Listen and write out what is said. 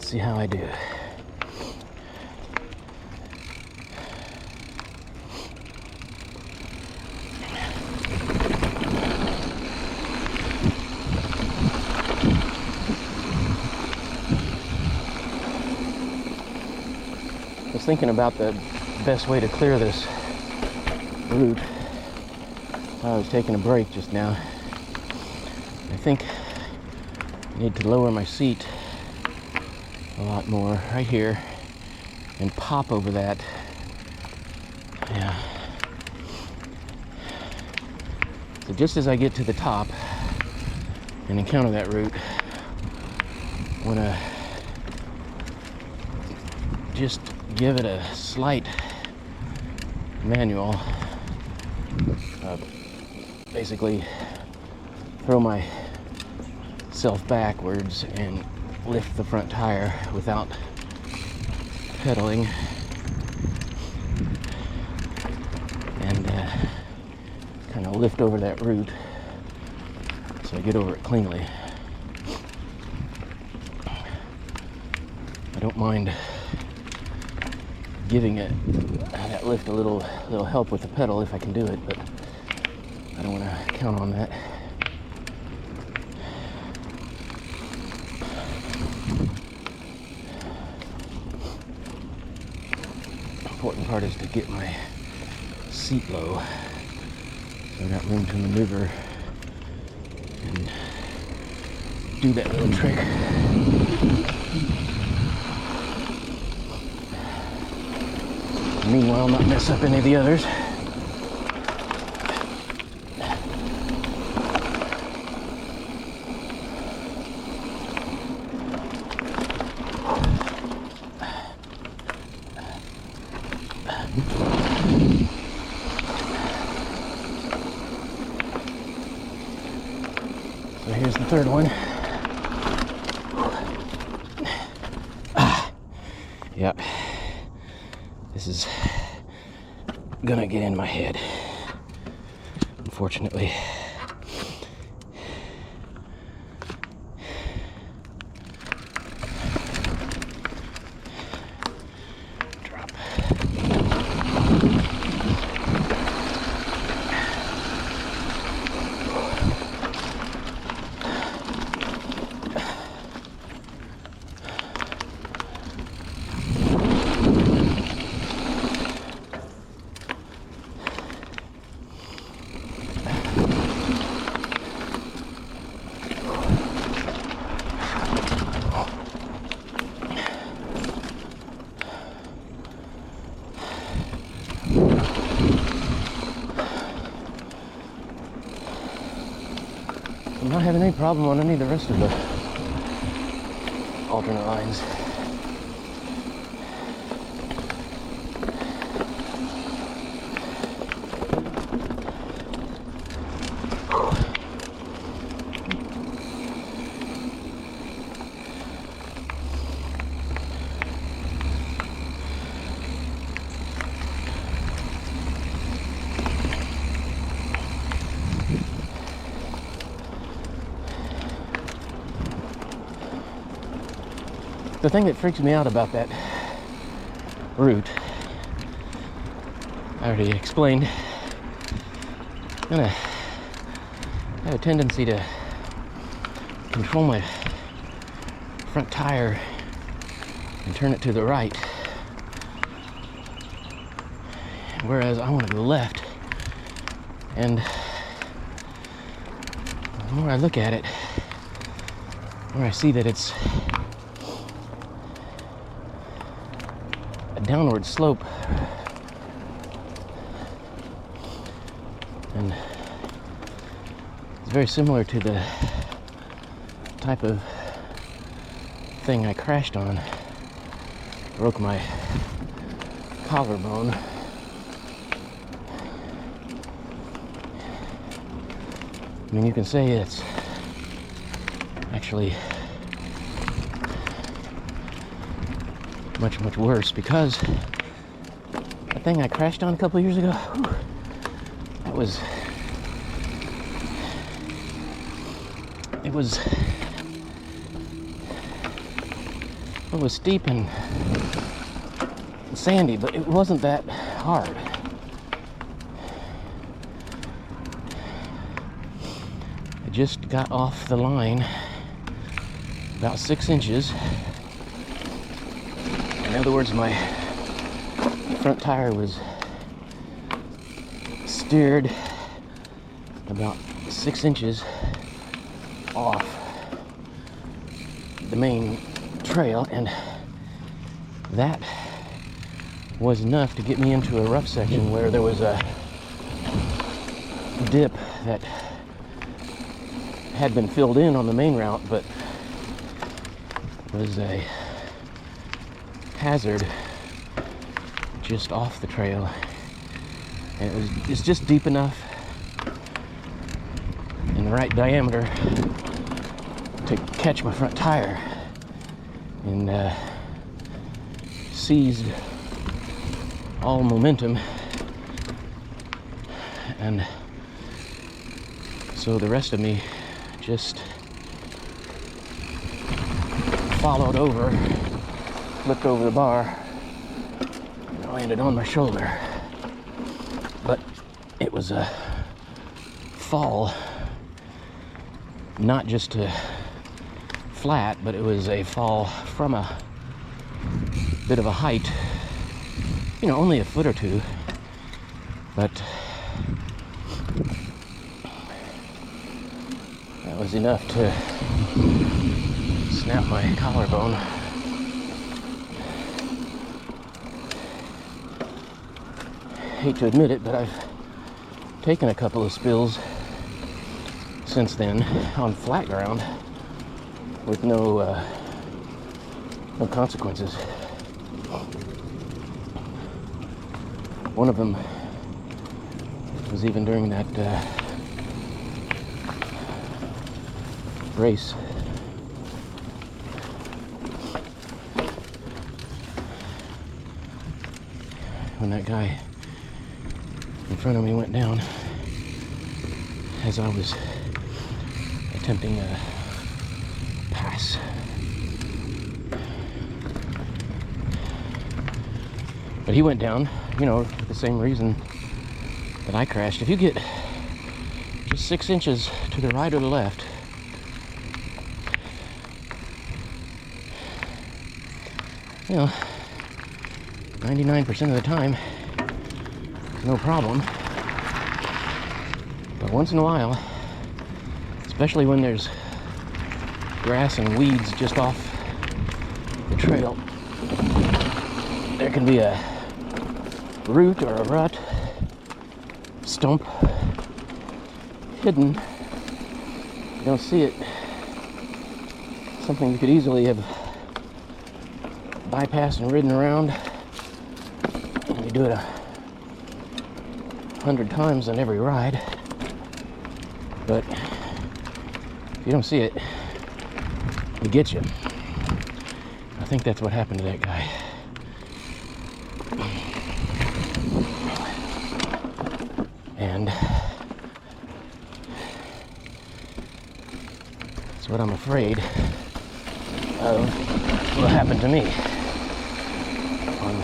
see how I do. I was thinking about the best way to clear this route. I was taking a break just now. I think I need to lower my seat a lot more right here and pop over that. Yeah. So just as I get to the top and encounter that route, I want to just give it a slight manual. Basically throw myself backwards and lift the front tire without pedaling, and kind of lift over that route so I get over it cleanly. I don't mind giving it that lift a little help with the pedal if I can do it, but I don't want to count on that. Important part is to get my seat low so I got room to maneuver and do that little trick. Meanwhile, not mess up any of the others. So here's the third one. Yep. This is gonna get in my head, unfortunately. Drop. I'm not having any problem on any of the rest of the alternate lines. The thing that freaks me out about that route, I already explained. I have a tendency to control my front tire and turn it to the right, whereas I want to go left. And the more I look at it, the more I see that it's a downward slope, and it's very similar to the type of thing I crashed on. Broke my collarbone. I mean, you can say it's actually much, much worse, because the thing I crashed on a couple of years ago, whew, it was It was steep and sandy, but it wasn't that hard. I just got off the line about 6 inches. In other words, my front tire was steered about 6 inches off the main trail, and that was enough to get me into a rough section where there was a dip that had been filled in on the main route, but was a hazard just off the trail. And it's just deep enough in the right diameter to catch my front tire, and seized all momentum, and so the rest of me just followed over, flipped over the bar, and landed on my shoulder. But it was a fall, not just to flat, but it was a fall from a bit of a height, you know, only a foot or two, but that was enough to snap my collarbone. Hate to admit it, but I've taken a couple of spills since then on flat ground with no consequences. One of them was even during that race. When that guy in front of me went down as I was attempting a pass. But he went down, you know, for the same reason that I crashed. If you get just 6 inches to the right or the left, you know, 99% of the time, no problem. But once in a while, especially when there's grass and weeds just off the trail, there can be a root or a rut, stump, hidden. You don't see it. Something you could easily have bypassed and ridden around. And you do it 100 times on every ride. But if you don't see it, it gets you. I think that's what happened to that guy. And that's what I'm afraid of will happen to me on